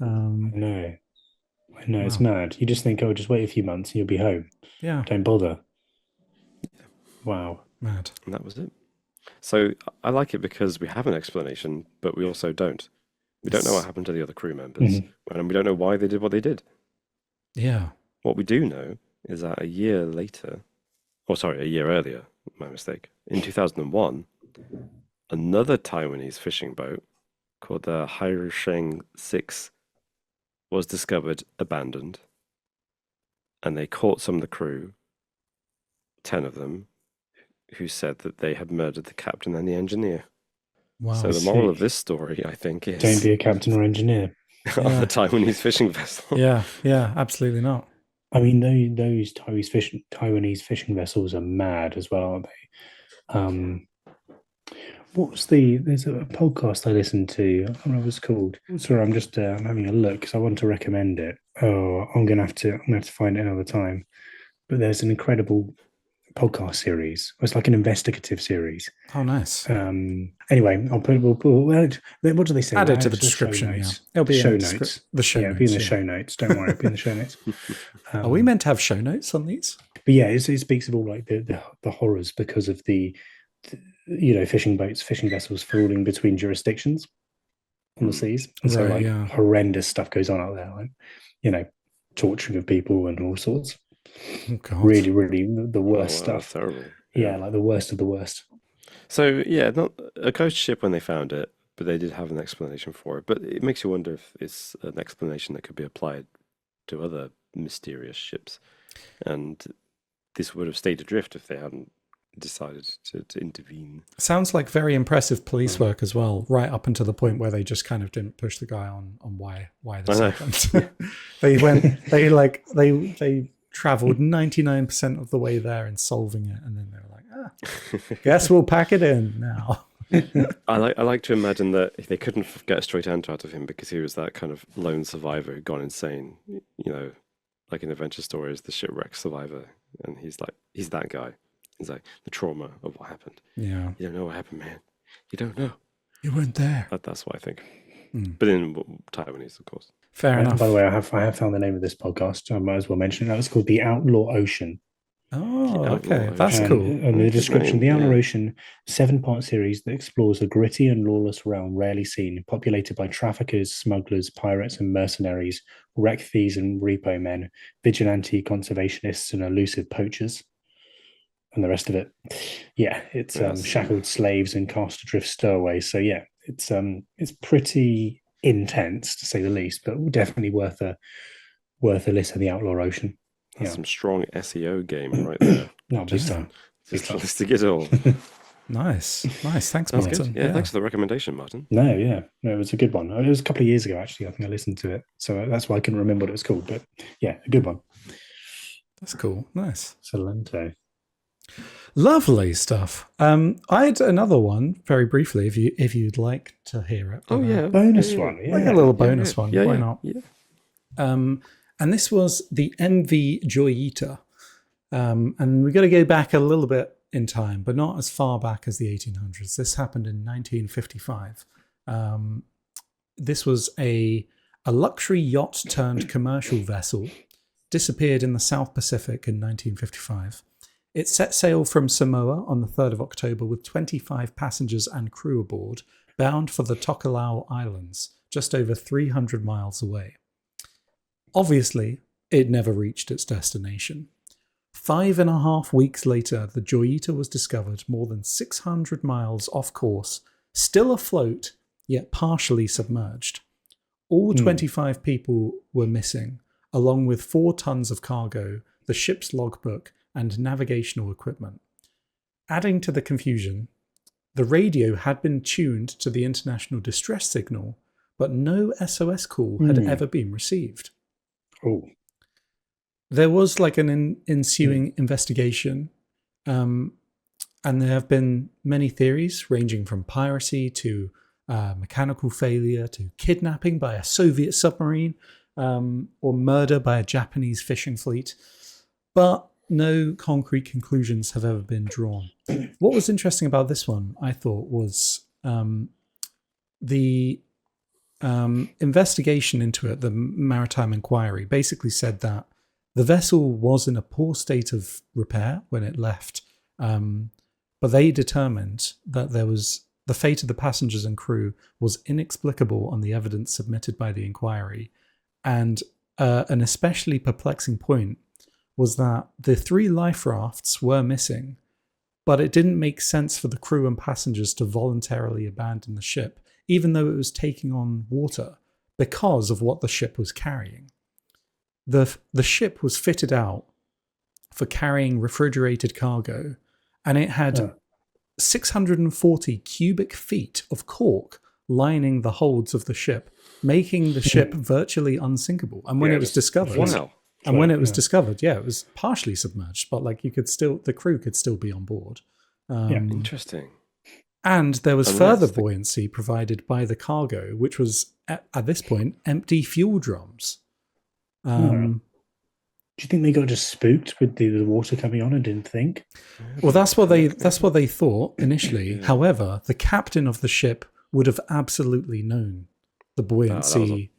know, wow. It's mad. You just think, just wait a few months and you'll be home. Yeah. Don't bother. Wow. Mad. And that was it. So I like it because we have an explanation, but we also don't. We don't know what happened to the other crew members, and we don't know why they did what they did. Yeah. What we do know is that a year earlier, my mistake, in 2001, another Taiwanese fishing boat called the Hairusheng 6 was discovered abandoned, and they caught some of the crew, 10 of them, who said that they had murdered the captain and the engineer. Wow. So the moral of this story, I think, is... Don't be a captain or engineer. on the Taiwanese fishing vessel. Yeah, absolutely not. I mean, those Taiwanese fishing vessels are mad as well, aren't they? There's a podcast I listened to. I don't know what it's called. Sorry, I'm just I'm having a look because I want to recommend it. Oh, I'm gonna have to find it another time. But there's an incredible podcast series. It's like an investigative series. Oh, nice. Anyway, I'll put. What do they say? Add it to the description. Yeah, it'll be show notes. The show notes. It'll be in the show notes. Don't worry, it'll be in the show notes. Are we meant to have show notes on these? But yeah, it speaks of all like the horrors because of the fishing vessels falling between jurisdictions on the seas, and so horrendous stuff goes on out there, like torturing of people and all sorts. Oh, God. Really, really the worst stuff. Terrible. Yeah, like the worst of the worst. So not a ghost ship when they found it, but they did have an explanation for it. But it makes you wonder if it's an explanation that could be applied to other mysterious ships, and this would have stayed adrift if they hadn't decided to intervene. Sounds like very impressive police work as well, right up until the point where they just kind of didn't push the guy on why this happened. they traveled 99% of the way there in solving it, and then they were like, guess we'll pack it in now. I like to imagine that if they couldn't get a straight answer out of him because he was that kind of lone survivor who'd gone insane, like in adventure stories, the shipwreck survivor, and he's that guy. He's like the trauma of what happened. Yeah, you don't know what happened, man. You don't know. You weren't there. That's what I think. But in Taiwanese, of course. Fair enough. By the way, I have found the name of this podcast. I might as well mention it. It's called The Outlaw Ocean. Oh, okay. That's cool. And the description, The Outlaw Ocean, 7-part series that explores a gritty and lawless realm rarely seen, populated by traffickers, smugglers, pirates, and mercenaries, wreck thieves and repo men, vigilante conservationists, and elusive poachers. And the rest of it. Yeah, it's shackled slaves and cast adrift stowaways. So yeah, it's pretty intense to say the least, but definitely worth a listen. The Outlaw Ocean. That's some strong SEO game right there. No, big time. Just listing it all. Nice. Thanks, Sounds Martin. good. Yeah, thanks for the recommendation, Martin. No, it was a good one. It was a couple of years ago, actually. I think I listened to it, so that's why I couldn't remember what it was called. But yeah, a good one. That's cool. Nice. Excelente. Lovely stuff. I had another one very briefly, if you'd like to hear it. Oh yeah, bonus one. Yeah. Like a little bonus one. Yeah, why not? Yeah. And this was the MV Joyita. And we got to go back a little bit in time, but not as far back as the 1800s. This happened in 1955. This was a luxury yacht turned commercial vessel, disappeared in the South Pacific in 1955. It set sail from Samoa on the 3rd of October with 25 passengers and crew aboard, bound for the Tokelau Islands, just over 300 miles away. Obviously, it never reached its destination. 5.5 weeks later, the Joyita was discovered more than 600 miles off course, still afloat, yet partially submerged. All 25 people were missing, along with 4 tons of cargo, the ship's logbook, and navigational equipment. Adding to the confusion, the radio had been tuned to the international distress signal, but no SOS call had ever been received. Oh. There was like an ensuing investigation, and there have been many theories ranging from piracy to mechanical failure to kidnapping by a Soviet submarine or murder by a Japanese fishing fleet. But no concrete conclusions have ever been drawn. What was interesting about this one, I thought, was the investigation into it. The Maritime Inquiry basically said that the vessel was in a poor state of repair when it left, but they determined that the fate of the passengers and crew was inexplicable on the evidence submitted by the inquiry. And an especially perplexing point was that the 3 life rafts were missing, but it didn't make sense for the crew and passengers to voluntarily abandon the ship, even though it was taking on water, because of what the ship was carrying. The ship was fitted out for carrying refrigerated cargo, and it had 640 cubic feet of cork lining the holds of the ship, making the ship virtually unsinkable. And when it was discovered... Wow. And when it was discovered, it was partially submerged, but like the crew could still be on board. Interesting. And there was further buoyancy provided by the cargo, which was at this point empty fuel drums. Do you think they got just spooked with the water coming on and didn't think? Well, that's what they thought initially. Yeah. However, the captain of the ship would have absolutely known the buoyancy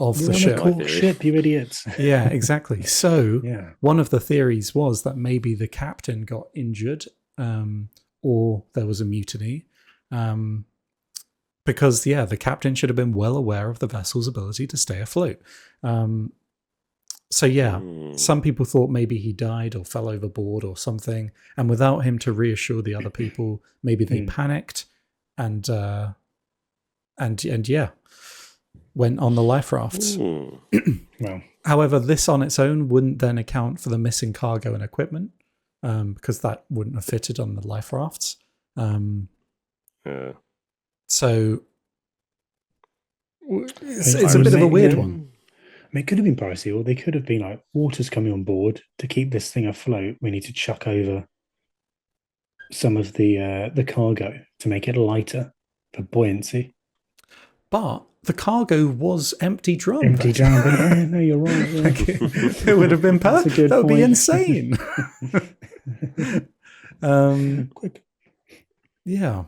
of the ship. You're on a cork ship, you idiots. Yeah, exactly. So one of the theories was that maybe the captain got injured, or there was a mutiny, because the captain should have been well aware of the vessel's ability to stay afloat. Some people thought maybe he died or fell overboard or something, and without him to reassure the other people, maybe they panicked and went on the life rafts. Well, however, this on its own wouldn't then account for the missing cargo and equipment, because that wouldn't have fitted on the life rafts. So it's a bit of a weird one. I mean, it could have been piracy, or they could have been like, water's coming on board. To keep this thing afloat, we need to chuck over some of the cargo to make it lighter for buoyancy. But the cargo was empty drum. Empty drum, but no, you're right. Yeah. It would have been perfect. That would be insane. Quick. Yeah.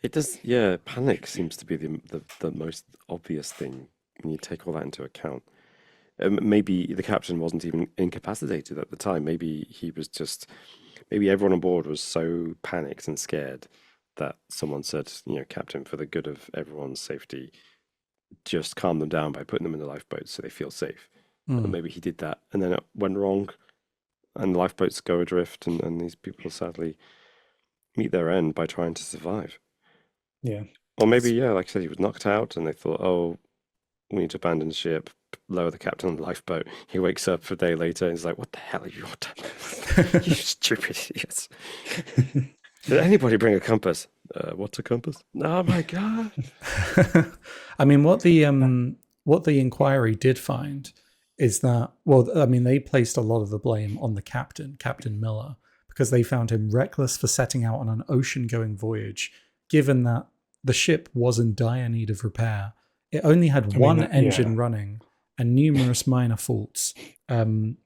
It does. Panic seems to be the most obvious thing when you take all that into account. Maybe the captain wasn't even incapacitated at the time. Maybe he was just. Maybe everyone on board was so panicked and scared that someone said, Captain, for the good of everyone's safety, just calm them down by putting them in the lifeboat so they feel safe. And maybe he did that, and then it went wrong, and the lifeboats go adrift, and these people sadly meet their end by trying to survive. Yeah. Or maybe, like I said, he was knocked out, and they thought, oh, we need to abandon the ship, lower the captain on the lifeboat. He wakes up a day later, and he's like, what the hell are you doing? You stupid idiots. Did anybody bring a compass? What's a compass? Oh my god! I mean, what the inquiry did find is that, they placed a lot of the blame on the captain, Captain Miller, because they found him reckless for setting out on an ocean-going voyage, given that the ship was in dire need of repair. It only had one engine running and numerous minor faults, and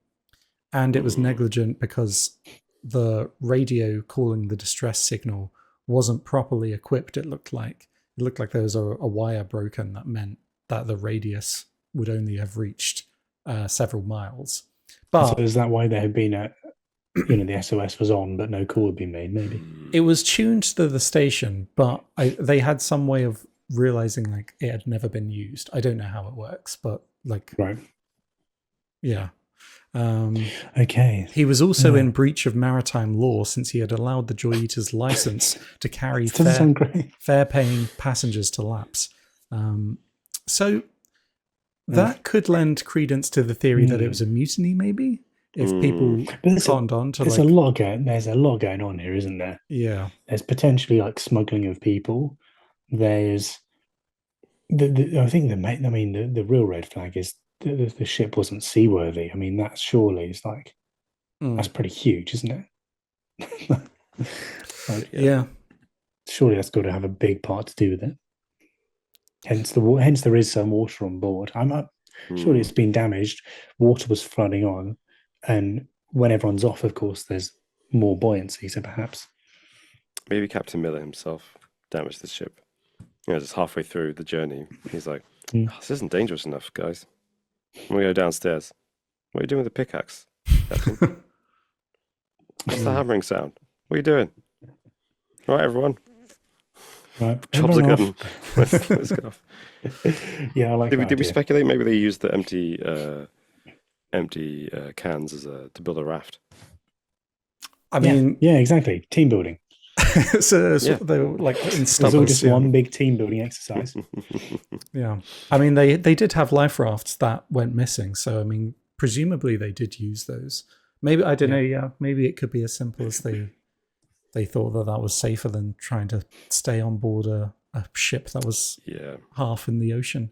it was negligent because the radio calling the distress signal wasn't properly equipped. It looked like there was a wire broken that meant that the radius would only have reached several miles. But So is that why there had been the SOS was on, but no call had been made? Maybe it was tuned to the station, but they had some way of realizing like it had never been used. I don't know how it works, but like, right. yeah. Okay. He was also in breach of maritime law since he had allowed the Joy Eater's license to carry fare-paying passengers to lapse. So that could lend credence to the theory that it was a mutiny, maybe, if people conned on to there's a lot going on here, isn't there? Yeah. There's potentially like smuggling of people. There's the real red flag is the ship wasn't seaworthy. I mean, that's surely it's like that's pretty huge, isn't it? Yeah. Surely that's got to have a big part to do with it. Hence there is some water on board. Surely it's been damaged. Water was flooding on, and when everyone's off, of course, there's more buoyancy. So perhaps maybe Captain Miller himself damaged the ship. Just halfway through the journey, he's like, "This isn't dangerous enough, guys. I'm gonna go downstairs. What are you doing with the pickaxe, Captain? What's the hammering sound? What are you doing? All right, everyone. Right, Jobs are good. Let's go off." Yeah, I like that. Did we speculate? Maybe they used the empty cans to build a raft. I mean, yeah, exactly. Team building. So they were like in It was all just one big team building exercise. Yeah. I mean, they did have life rafts that went missing. So, I mean, presumably they did use those. Maybe, I don't know. Yeah. Maybe it could be as simple as they thought that was safer than trying to stay on board a ship that was half in the ocean.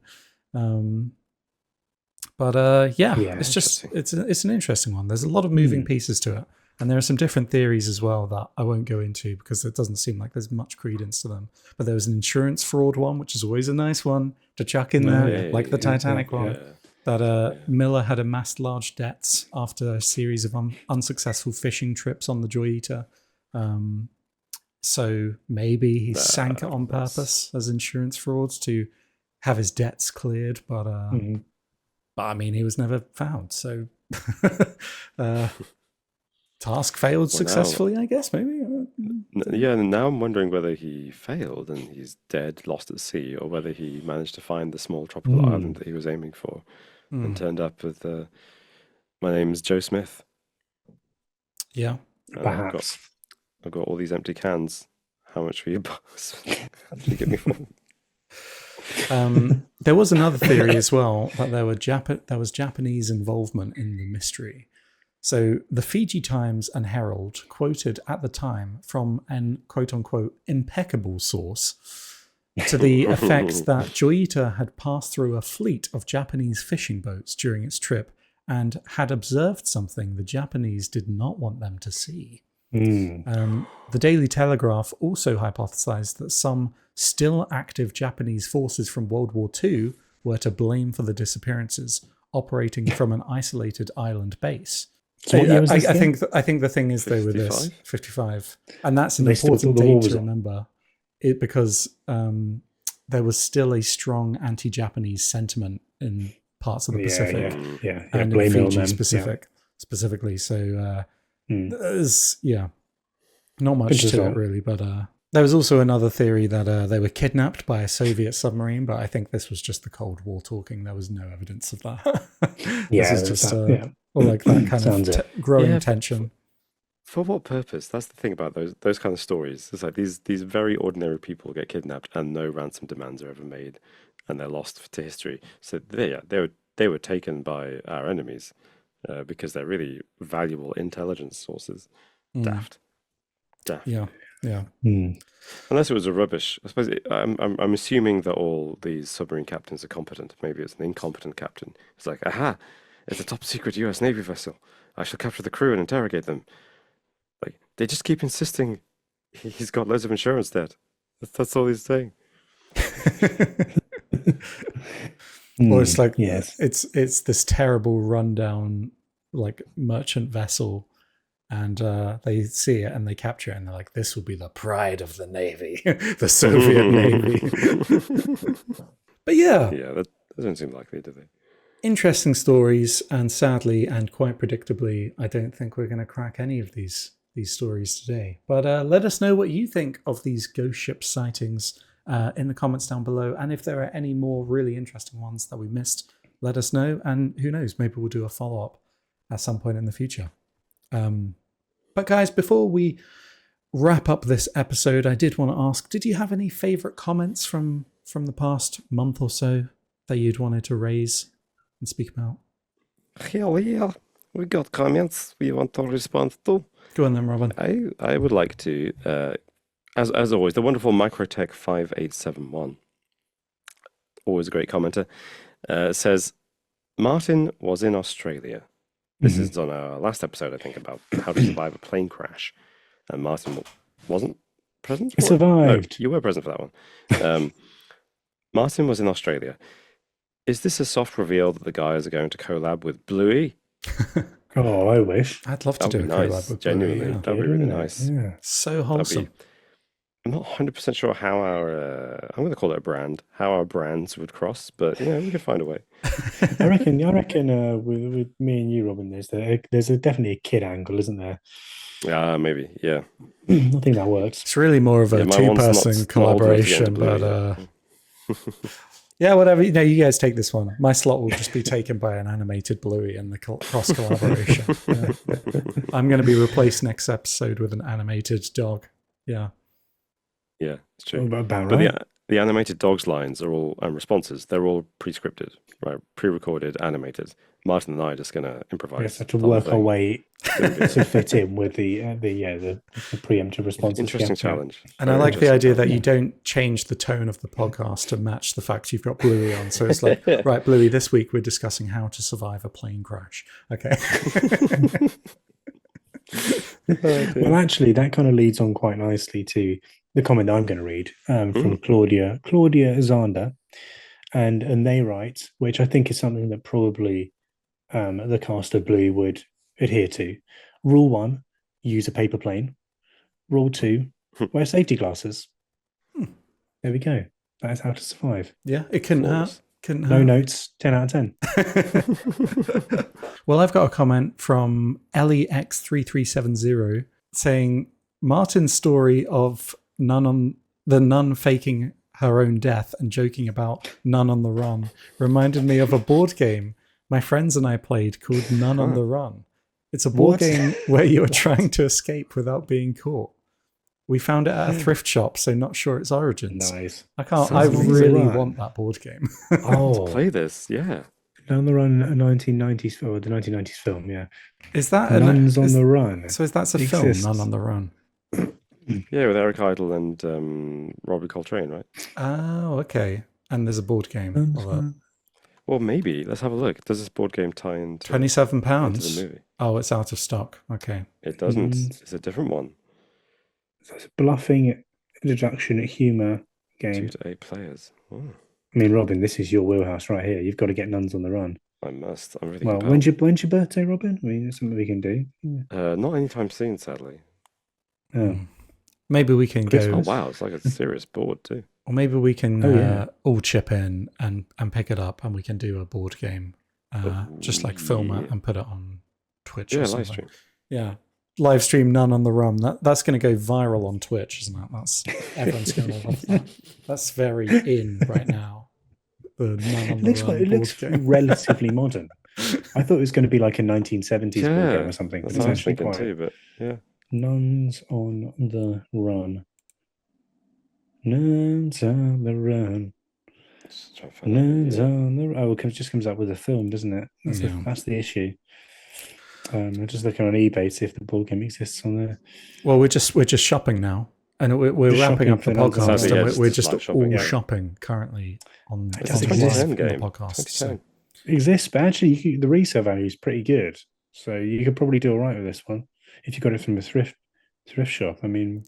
It's just, it's an interesting one. There's a lot of moving pieces to it. And there are some different theories as well that I won't go into because it doesn't seem like there's much credence to them. But there was an insurance fraud one, which is always a nice one to chuck in there, like the Titanic one. That Miller had amassed large debts after a series of unsuccessful fishing trips on the Joy Eater. So maybe he sank it on purpose as insurance frauds to have his debts cleared. But I mean, he was never found. So task failed successfully, I guess, maybe. Yeah, and now I'm wondering whether he failed and he's dead, lost at sea, or whether he managed to find the small tropical island that he was aiming for and turned up with, my name's Joe Smith. Yeah. Perhaps. I've got all these empty cans. How much will you give me for? There was another theory as well that there was Japanese involvement in the mystery. So the Fiji Times and Herald quoted at the time from an quote-unquote impeccable source to the effect that Joy Eater had passed through a fleet of Japanese fishing boats during its trip and had observed something the Japanese did not want them to see. The Daily Telegraph also hypothesized that some still active Japanese forces from World War II were to blame for the disappearances, operating from an isolated island base. So I think the thing is though with this 55, and that's an important date to remember, because there was still a strong anti-Japanese sentiment in parts of the Pacific, and in Fiji specifically. So there's not much to it really, but there was also another theory that they were kidnapped by a Soviet submarine, but I think this was just the Cold War talking. There was no evidence of that. This is just or like that kind of growing tension. For what purpose? That's the thing about those kind of stories. It's like these very ordinary people get kidnapped and no ransom demands are ever made, and they're lost to history. So they were taken by our enemies because they're really valuable intelligence sources. Daft. Yeah. Unless it was a rubbish. I suppose I'm assuming that all these submarine captains are competent. Maybe it's an incompetent captain. It's like, aha, it's a top secret US Navy vessel. I shall capture the crew and interrogate them. Like, they just keep insisting he's got loads of insurance debt. That's all he's saying. Or it's like it's this terrible rundown like merchant vessel, and they see it and they capture it, and they're like, "This will be the pride of the Navy, the Soviet Navy." But yeah, that doesn't seem likely, do they? interesting stories, and sadly and quite predictably, I don't think we're going to crack any of these stories today. But let us know what you think of these ghost ship sightings in the comments down below, and if there are any more really interesting ones that we missed, let us know, and who knows, maybe we'll do a follow-up at some point in the future. But guys, before we wrap up this episode, I did want to ask, did you have any favorite comments from the past month or so that you'd wanted to raise and speak about? Hell yeah, we got comments we want to respond to. Go on then, Robin. I would like to, as always, the wonderful Microtech 5871, always a great commenter, says, Martin was in Australia. This is on our last episode, I think, about how to survive a plane crash. And Martin wasn't present? He survived. No, you were present for that one. Martin was in Australia. Is this a soft reveal that the guys are going to collab with Bluey? Oh, I wish. I'd love to do a nice. collab with Genuinely, Bluey, yeah. that'd be really nice. Yeah. So wholesome. I'm not 100% sure how our, I'm going to call it a brand, how our brands would cross, but yeah, we could find a way. I reckon with me and you, Robin, there's definitely a kid angle, isn't there? Maybe, yeah. I think that works. It's really more of a my one's two-person not collaboration, Bluey, but yeah, whatever. You guys take this one. My slot will just be taken by an animated Bluey and the cross collaboration. I'm going to be replaced next episode with an animated dog. Yeah. Yeah, it's true. About But right. the animated dogs lines are all, and responses, they're all pre-scripted, right? Pre-recorded, animated. Martin and I are just going to improvise. We have to work our way to fit in with the preemptive responses. Interesting challenge. And I like the idea that you don't change the tone of the podcast to match the fact you've got Bluey on. So it's like, right, Bluey, this week we're discussing how to survive a plane crash. Okay. Well, actually, that kind of leads on quite nicely to the comment I'm going to read from Claudia Zander, and they write, which I think is something that probably the cast of Bluey would adhere to. Rule 1, use a paper plane. Rule 2, wear safety glasses. There we go. That's how to survive. Yeah, it couldn't hurt. No notes, 10 out of 10. Well, I've got a comment from LEX3370 saying Martin's story of the nun faking her own death and joking about Nun on the Run reminded me of a board game my friends and I played called Nun on the Run. It's a board game where you are trying to escape without being caught. We found it at a thrift shop, so not sure its origins. Nice. I really want that board game. Oh, Play this, yeah. on the Run, a 1990s or the 1990s film, yeah. Is that Nuns on the Run? So that's a Exists. film, Nun on the Run. Yeah, with Eric Idle and Robbie Coltrane, right? Oh, okay. And there's a board game of it. Well, maybe. Let's have a look. Does this board game tie into £27? into the movie? Oh, it's out of stock. Okay. It doesn't. It's a different one. So it's a bluffing deduction humour game. 2 to 8 players. Oh, I mean, Robin, this is your wheelhouse right here. You've got to get Nuns on the Run. I must. I'm really Well, compelled. when's your birthday, Robin? I mean, it's something we can do. Yeah. Not anytime soon, sadly. Oh. Maybe we can Oh, go, wow. It's like a serious board, too. or maybe we can yeah. all chip in and pick it up, and we can do a board game. Just like film it and put it on Twitch. Yeah, or live something. stream. Yeah. Live stream Nun on the Run. That's going to go viral on Twitch, isn't it? Everyone's going to love that. That's very in right now. The Nun on the Run. It looks game. relatively modern. I thought it was going to be like a 1970s board game or something. That's But what it's I was actually thinking quite too, but yeah. Nuns on the Run. Nuns on the Run. Just trying to find Nuns out. on the Run. Oh, it just comes out with a film, doesn't it? Yeah. That's the issue. I'm just looking on eBay to see if the board game exists on there. Well, we're just shopping now, and we're Just wrapping up the shopping for Nuns on the podcast, Run. and Yeah, we're just just live shopping, all yeah. shopping currently on It It's does a exist. 2010 the game. podcast. So 2010. Exists, but actually, the resale value is pretty good. So you could probably do all right with this one if you got it from a thrift shop. I mean,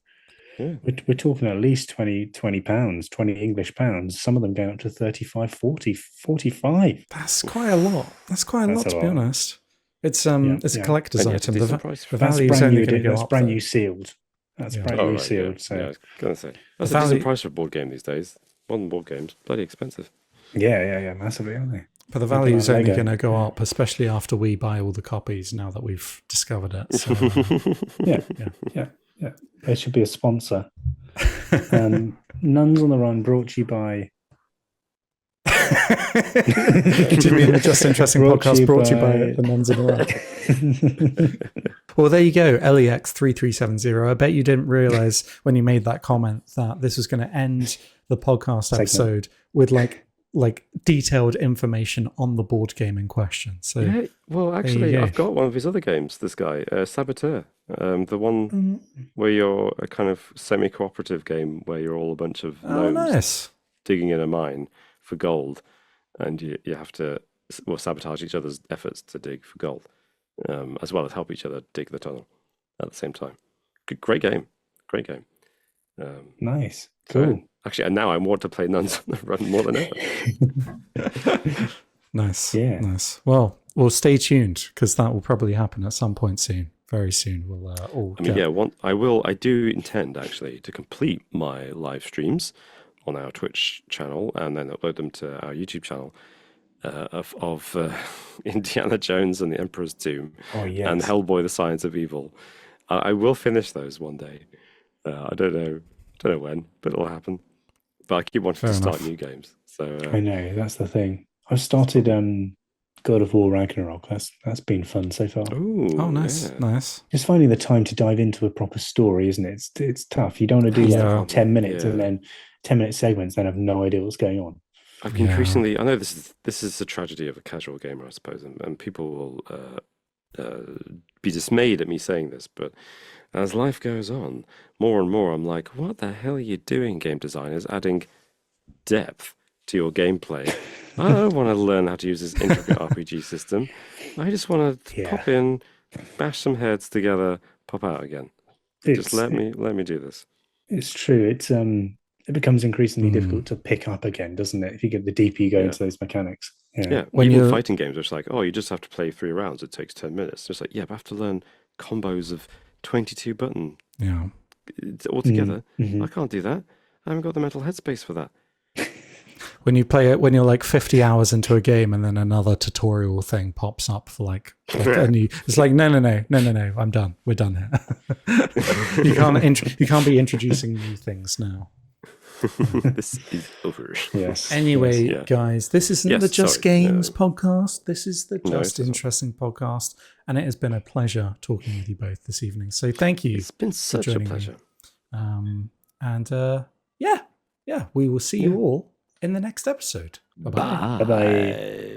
Yeah. we're talking at least 20 pounds, 20 English pounds. Some of them going up to 35, 40, 45. that's quite a lot. That's quite a That's lot, a to be lot. honest. It's Yeah. a collector's And yet a item. decent price for The it. That's value is brand only new. going to go That's up. brand though. new sealed. That's Yeah. brand Oh, new right, sealed. yeah. So I was going to say. That's The a decent value- price for a board game these days. Modern board games. Bloody expensive. yeah, massively, aren't they? But the They're value is like only Lego. going to go up, especially after we buy all the copies. Now that we've discovered it. So, Yeah. They should be a sponsor. Nuns on the Run brought to you by. Do you mean the Just Interesting podcast brought to you by the Nuns in the Run? Well, there you go, LEX3370. I bet you didn't realize when you made that comment that this was going to end the podcast episode with like detailed information on the board game in question. So Yeah, well, actually, I've got one of his other games, this guy, Saboteur. The one where you're a kind of semi-cooperative game where you're all a bunch of gnomes digging in a mine for gold, and you have to sabotage each other's efforts to dig for gold, as well as help each other dig the tunnel at the same time. Great game. Nice. So, Cool. actually, and now I want to play Nuns on the Run more than ever. Nice. Yeah. Nice. Well, stay tuned because that will probably happen at some point soon. Very soon. We'll all. I do intend actually to complete my live streams on our Twitch channel and then upload them to our YouTube channel of Indiana Jones and the Emperor's Tomb and Hellboy: The Science of Evil. I will finish those one day. I don't know when, but it'll happen. But I keep wanting to start new games. So I know, that's the thing. I've started God of War Ragnarok. That's been fun so far. Oh, nice, nice. Just finding the time to dive into a proper story, isn't it? It's tough. You don't want to do 10 minutes and then 10-minute segments, then have no idea what's going on. I've increasingly, I know this is a tragedy of a casual gamer, I suppose, and people will be dismayed at me saying this, but as life goes on, more and more I'm like, what the hell are you doing, game designers, adding depth to your gameplay? I don't want to learn how to use this intricate RPG system. I just want to pop in, bash some heads together, pop out again. Just let me do this. It's true. It becomes increasingly difficult to pick up again, doesn't it? If you get the deeper you go into those mechanics. Yeah. When even fighting games, it's like, oh, you just have to play 3 rounds. It takes 10 minutes. It's like, but I have to learn combos of 22 button. Yeah. Altogether, I can't do that. I haven't got the mental headspace for that. When you play it, when you're like 50 hours into a game and then another tutorial thing pops up for like it's like, no, I'm done. We're done here. you can't be introducing new things now. This is over. Yes. Anyway, guys, this isn't the Just Games podcast. This is the Just Interesting podcast. And it has been a pleasure talking with you both this evening. So thank you. It's been such a pleasure. We will see you all in the next episode. Bye-bye. Bye-bye.